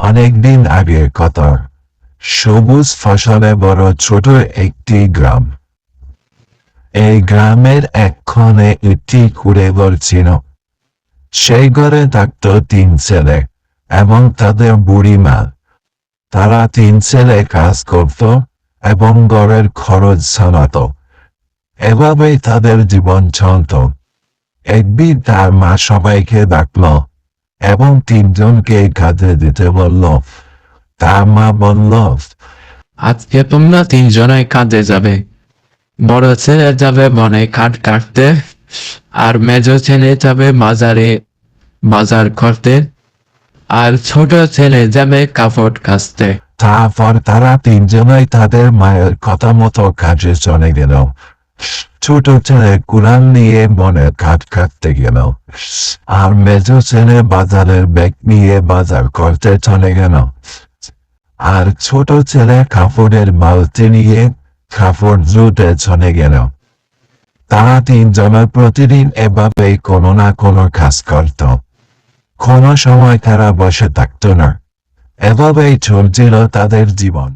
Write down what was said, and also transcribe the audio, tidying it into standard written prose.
অনেকদিন আগের কথা। সবুজ ফসলে বড় ছোট একটি গ্রাম। এই গ্রামের এক কোণে একটি কুঁড়ে ঘর ছিল। সেই ঘরে থাকত 3 ছেলে এবং তাদের বুড়ি মা। তারা 3 ছেলে কাজ করত এবং ঘরের খরচ চালাত। এভাবেই তাদের জীবন চলত। একদিন তার মা সবাইকে ডাকল এবং 3 জনকে কাজে দিতে বলল। তার মা বলল, আজকে তোমরা 3 জনে কাজে যাবে। বড় ছেলে যাবে বনে কাঠ কাটতে, আর মেজ ছেলে যাবে বাজার করতে, আর ছোট ছেলে যাবে কাপড় কাচতে। তারপর তারা 3 জনই তাদের মায়ের কথা মতো কাজে চলে গেল। ছোট ছেলে কুড়াল নিয়ে বনে কাঠ কাটতে গেল, আর মেজ ছেলে বাজারের ব্যাগ নিয়ে বাজার করতে চলে গেল। আর ছোট ছেলে কাপড়ের বালতি নিয়ে কাপড় ধুতে চলে গেল। তারা 3 জনের প্রতিদিন এভাবেই কোনো না কোনো কাজ করত। কোনো সময় তারা বসে থাকত না। এভাবেই চলছিল তাদের জীবন।